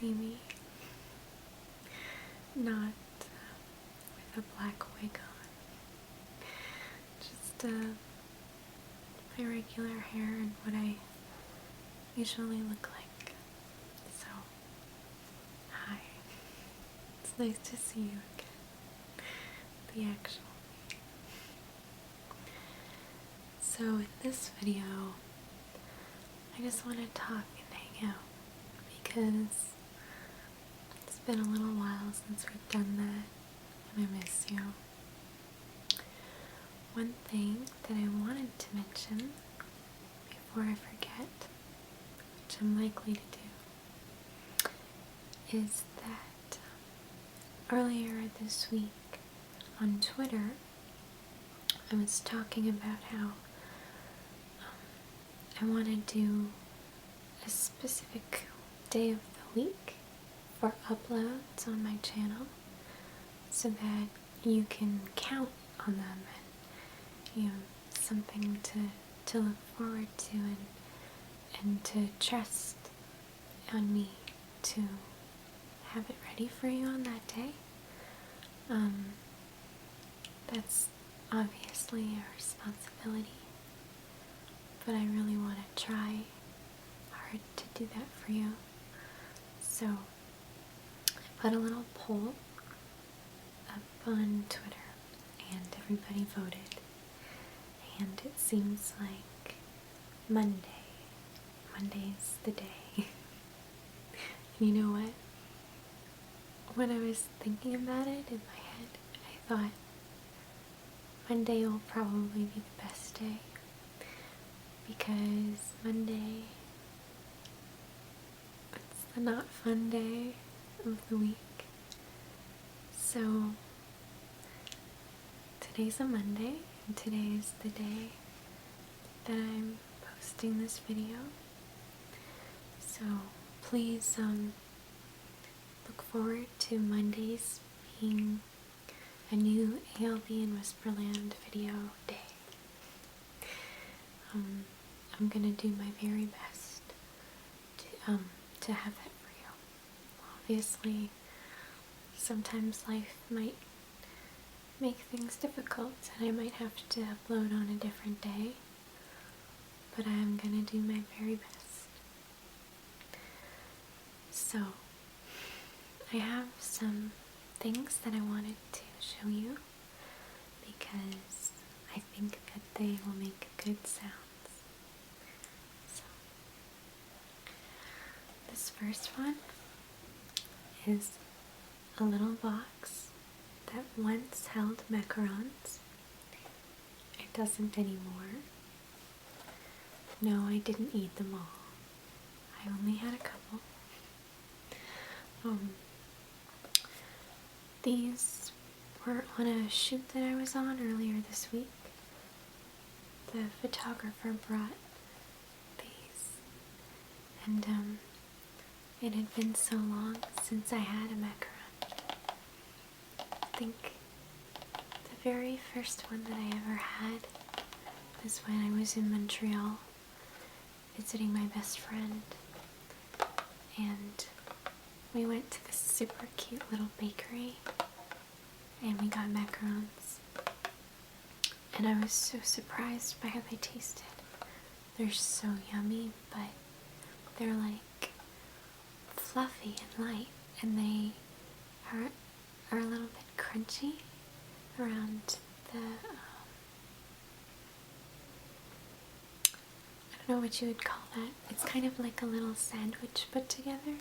maybe not with a black wig on. Just my regular hair and what I usually look like. So, hi. It's nice to see you again. The actual me. So in this video, I just want to talk and hang out because it's been a little while since we've done that and I miss you. One thing that I wanted to mention before I forget, which I'm likely to do, is that earlier this week on Twitter, I was talking about how I want to do a specific day of the week for uploads on my channel so that you can count on them and, something to look forward to and to trust on me to have it ready for you on that day. That's obviously a responsibility, but I really want to try hard to do that for you. So I put a little poll up on Twitter and everybody voted, and it seems like Monday's the day. And you know what? When I was thinking about it in my head, I thought Monday will probably be the best day, because Monday, it's the not fun day of the week. So today's a Monday, and today is the day that I'm posting this video. So please look forward to Mondays being a new ALB in Whisperland video day. I'm gonna do my very best to have that for you. Obviously, sometimes life might make things difficult and I might have to upload on a different day, but I am gonna do my very best. So, I have some things that I wanted to show you because I think that they will make good sounds. So, this first one is a little box that once held macarons. It doesn't anymore. No, I didn't eat them all. I only had a couple. These were on a shoot that I was on earlier this week. The photographer brought these, and it had been so long since I had a macaron. I think the very first one that I ever had was when I was in Montreal visiting my best friend, and we went to this super cute little bakery and we got macarons, and I was so surprised by how they tasted. They're so yummy, but they're like fluffy and light, and they are a little bit crunchy around the I don't know what you would call that. It's kind of like a little sandwich put together,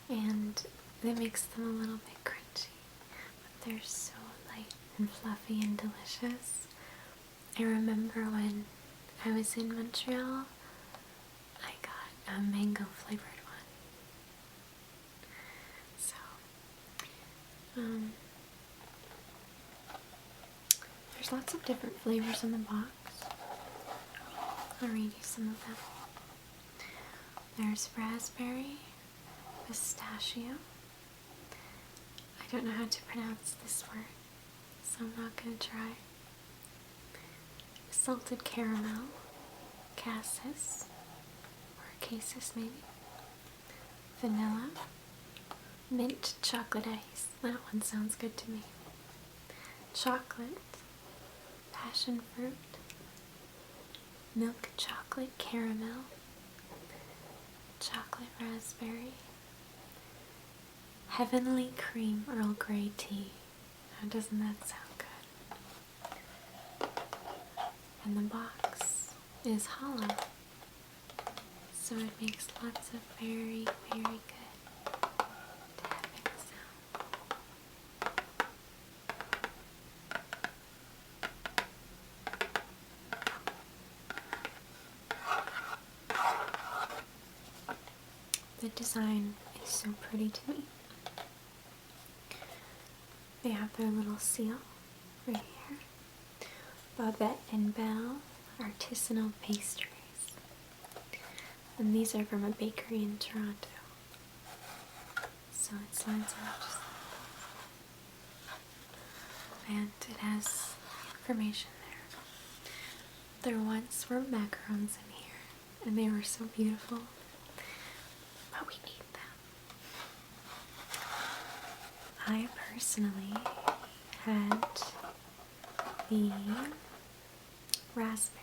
and that makes them a little bit crunchy, but they're so light and fluffy and delicious. I remember when I was in Montreal, I got a mango flavored one. So, there's lots of different flavors in the box. I'll read you some of them. There's raspberry, pistachio. I don't know how to pronounce this word, so I'm not going to try. Salted caramel, cassis, or cassis maybe. vanilla, mint chocolate ice. That one sounds good to me. Chocolate, passion fruit, milk chocolate caramel, chocolate raspberry, heavenly cream Earl Grey tea. Now, doesn't that sound good? And the box is hollow, so it makes lots of very, very good tapping sound. The design is so pretty to me. They have their little seal right here. Babette and Belle artisanal pastries. And these are from a bakery in Toronto. So it slides out just like that. And it has information there. There once were macarons in here, and they were so beautiful. But we need them. I personally had the raspberry,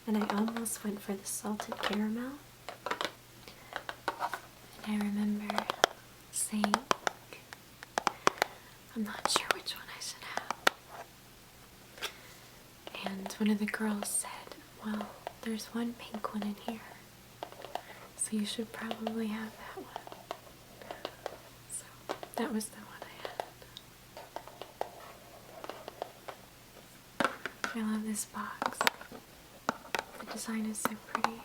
and I almost went for the salted caramel. And I remember saying, I'm not sure which one I should have. And one of the girls said, well, there's one pink one in here, so you should probably have that one. So that was the one I had. I love this box. The design is so pretty.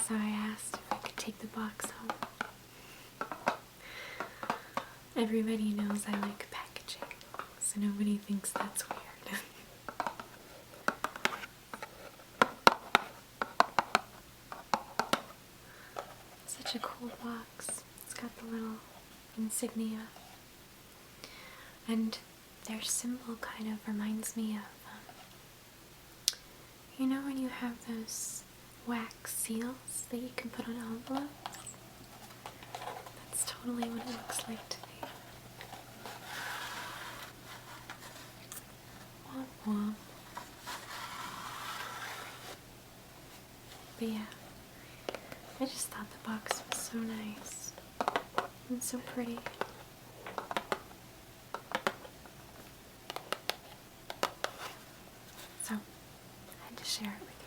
So I asked if I could take the box home. Everybody knows I like packaging, so nobody thinks that's weird. Such a cool box. It's got the little insignia. And their symbol kind of reminds me of, you know when you have those wax seals that you can put on envelopes? That's totally what it looks like to me. Womp womp. But yeah, I just thought the box was so nice and so pretty. So, I had to share it with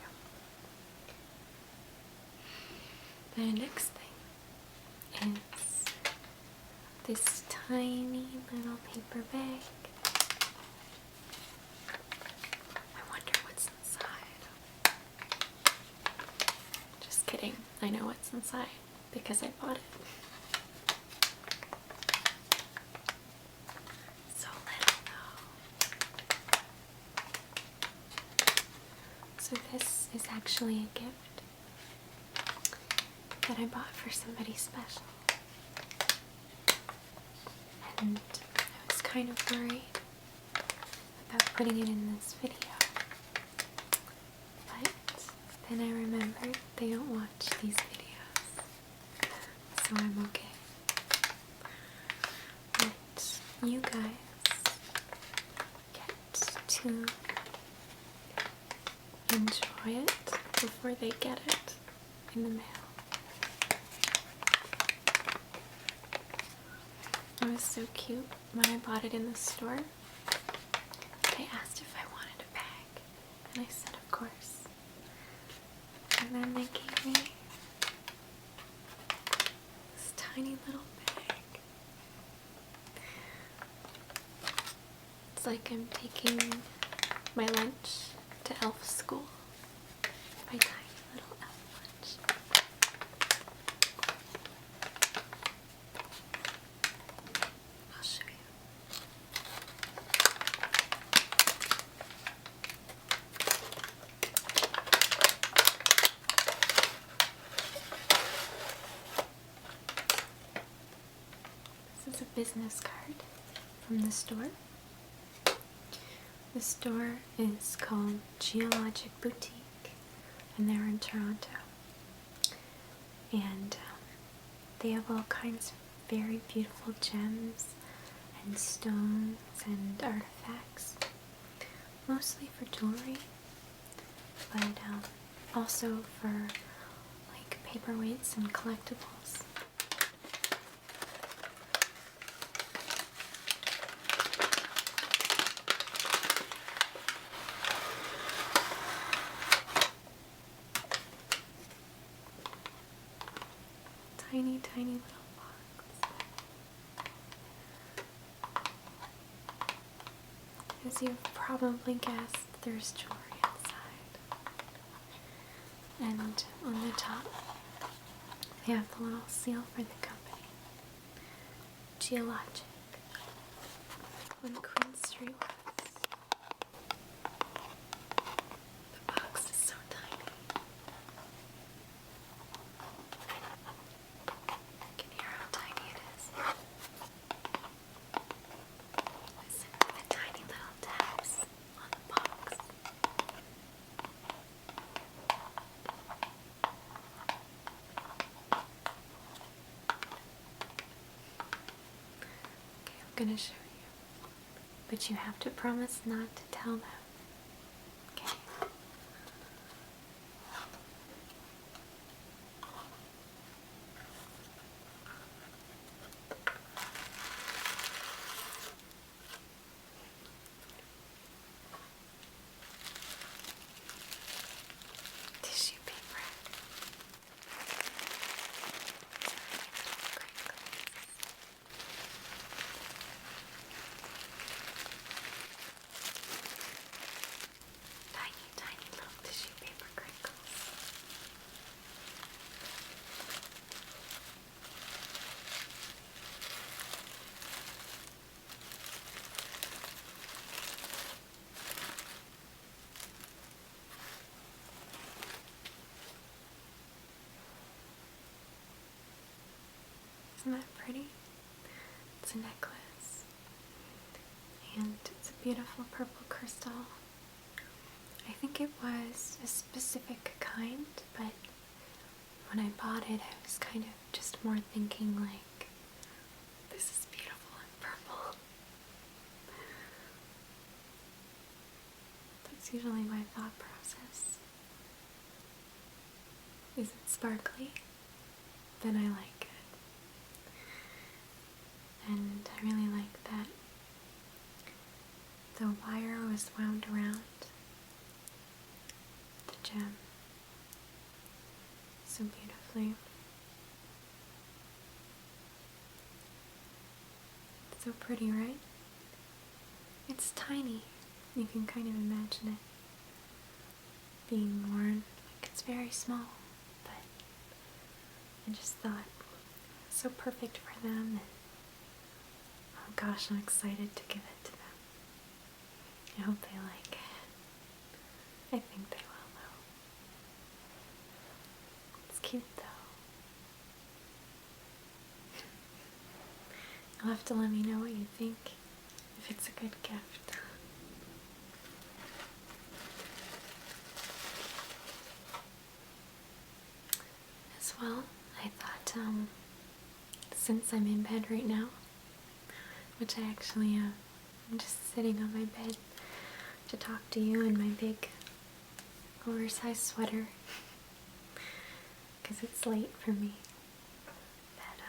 you. The next thing is this tiny little paper bag. I wonder what's inside. Just kidding. I know what's inside because I bought it. So little though. So this is actually a gift that I bought for somebody special. And I was kind of worried about putting it in this video. But then I remembered they don't watch these videos, so I'm okay. But you guys get to enjoy it before they get it in the mail. It was so cute. When I bought it in the store, they asked if I wanted a bag, and I said of course. And then they gave me this tiny little bag. It's like I'm taking my lunch to elf school. My tiny little elf lunch. I'll show you. This is a business card from the store. The store is called Geologic Boutique, and they're in Toronto. and they have all kinds of very beautiful gems and stones and artifacts, mostly for jewelry, but also for like paperweights and collectibles. Tiny, tiny little box. As you've probably guessed, there's jewelry inside. And on the top, they have the little seal for the company. Geologic. On Queen Street West. The box is so tiny. You can hear how tiny it is. Listen to the tiny little taps on the box. Okay, I'm gonna show you. But you have to promise not to tell them. Okay? Tissue paper. Tiny, tiny little tissue paper crinkles. Isn't that pretty? It's a necklace. And it's a beautiful purple crystal. I think it was a specific kind, but when I bought it, I was kind of just more thinking like, this is beautiful and purple. That's usually my thought process. Is it sparkly? Then I like it. And I really like that the wire was wound around the gem so beautifully. It's so pretty, right? It's tiny. You can kind of imagine it being worn like it's very small, but I just thought it's so perfect for them, and oh gosh, I'm excited to give it to them. I hope they like it. I think they will though. It's cute though. You'll have to let me know what you think, if it's a good gift. As well, I thought, since I'm in bed right now, which I actually am, I'm just sitting on my bed to talk to you in my big oversized sweater, because it's late for me, that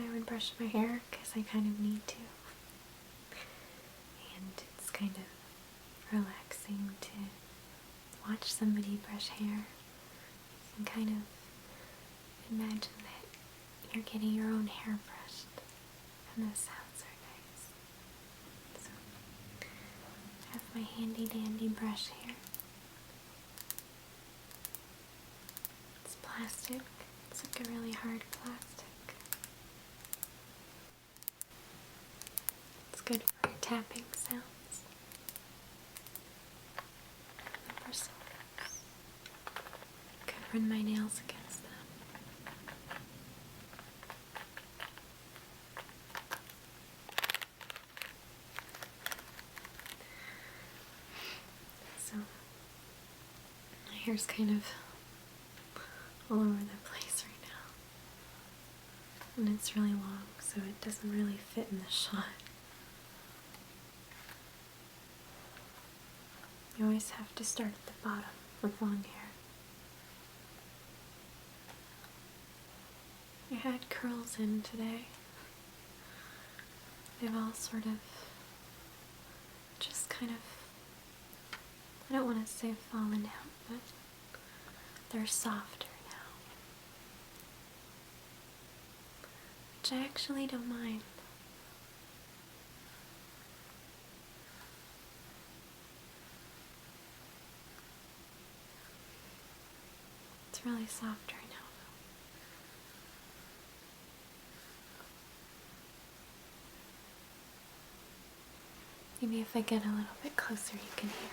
I would brush my hair, because I kind of need to, and it's kind of relaxing to watch somebody brush hair and kind of imagine that you're getting your own hair brushed, and the sounds are nice. So I have my handy dandy brush here. It's plastic. It's like a really hard plastic. It's good for tapping sounds. The bristles. Could run my nails against them. So my hair's kind of all over the place right now. And it's really long, so it doesn't really fit in the shot. You always have to start at the bottom with long hair. I had curls in today. They've all sort of just kind of, I don't want to say fallen out, but they're softer now. Which I actually don't mind. It's really soft right now. Maybe if I get a little bit closer, you can hear.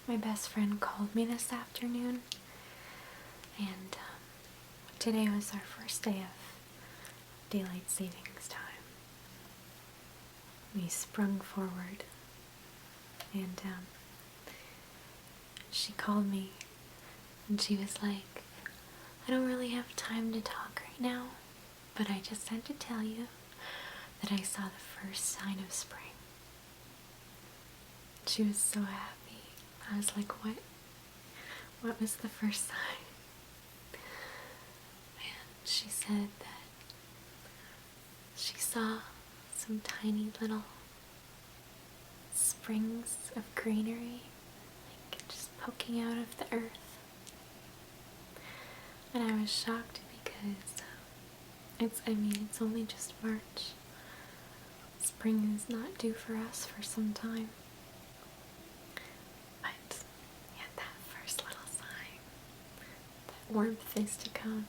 My best friend called me this afternoon, and today was our first day of daylight savings time. We sprung forward, and she called me, and she was like, I don't really have time to talk right now, but I just had to tell you that I saw the first sign of spring. She was so happy. I was like, what? What was the first sign? And she said that she saw some tiny little springs of greenery, like just poking out of the earth. And I was shocked because it's only just March. Spring is not due for us for some time. Warmth is to come.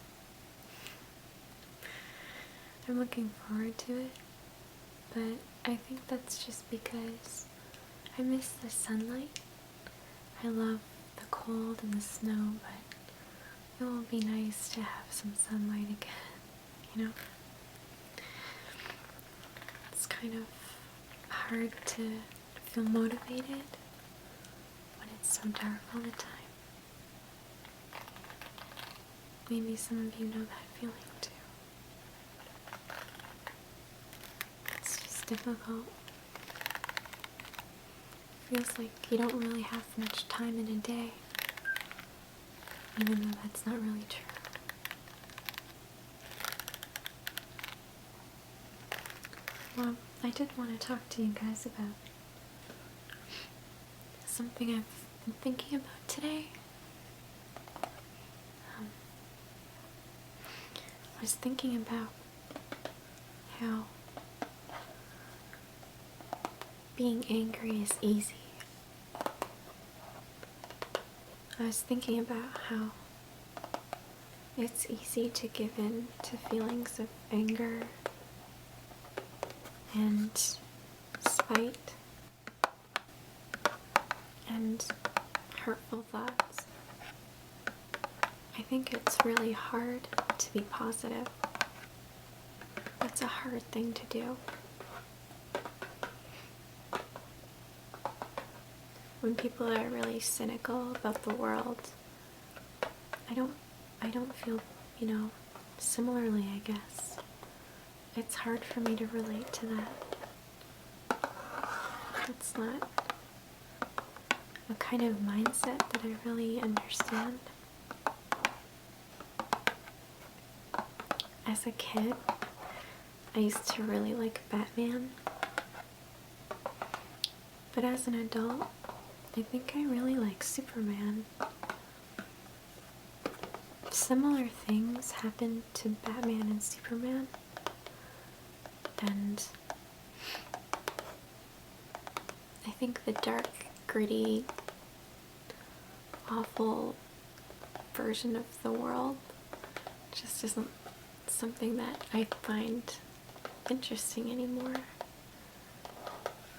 I'm looking forward to it, but I think that's just because I miss the sunlight. I love the cold and the snow, but it will be nice to have some sunlight again, you know? It's kind of hard to feel motivated when it's so dark all the time. Maybe some of you know that feeling too. It's just difficult. Feels like you don't really have much time in a day, even though that's not really true. Well, I did want to talk to you guys about something I've been thinking about today. I was thinking about how being angry is easy. I was thinking about how it's easy to give in to feelings of anger and spite and hurtful thoughts. I think it's really hard to be positive. That's a hard thing to do. When people are really cynical about the world, I don't feel, similarly, I guess. It's hard for me to relate to that. It's not a kind of mindset that I really understand. As a kid, I used to really like Batman. But as an adult, I think I really like Superman. Similar things happened to Batman and Superman. And I think the dark, gritty awful version of the world just isn't something that I find interesting anymore.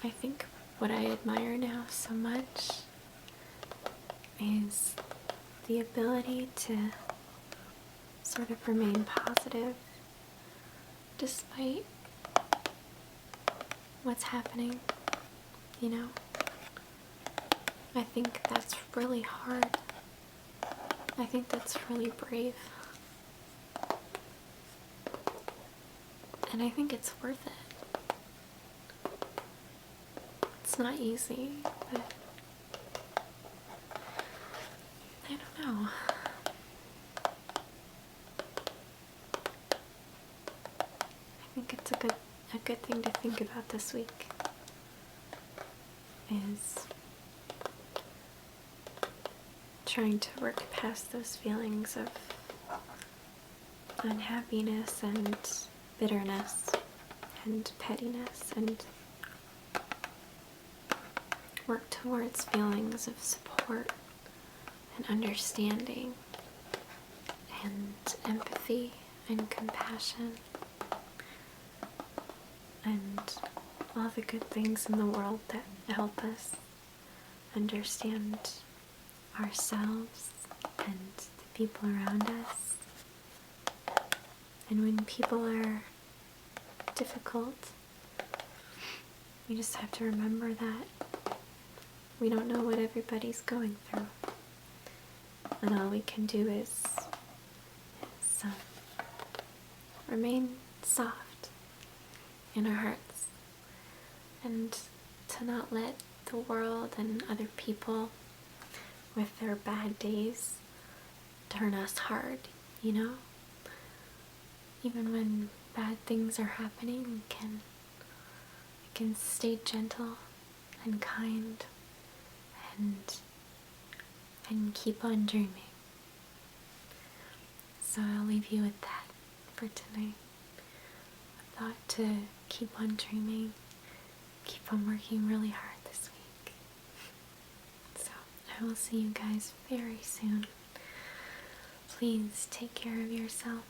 I think what I admire now so much is the ability to sort of remain positive despite what's happening, you know? I think that's really hard. I think that's really brave. And I think it's worth it. It's not easy, but I don't know. I think it's a good thing to think about this week is trying to work past those feelings of unhappiness and bitterness and pettiness, and work towards feelings of support and understanding and empathy and compassion and all the good things in the world that help us understand ourselves and the people around us. And when people are difficult, we just have to remember that we don't know what everybody's going through. And all we can do is remain soft in our hearts and to not let the world and other people with their bad days turn us hard, you know? Even when bad things are happening, we can stay gentle and kind and keep on dreaming. So I'll leave you with that for tonight. A thought to keep on dreaming, keep on working really hard this week. So I will see you guys very soon. Please take care of yourself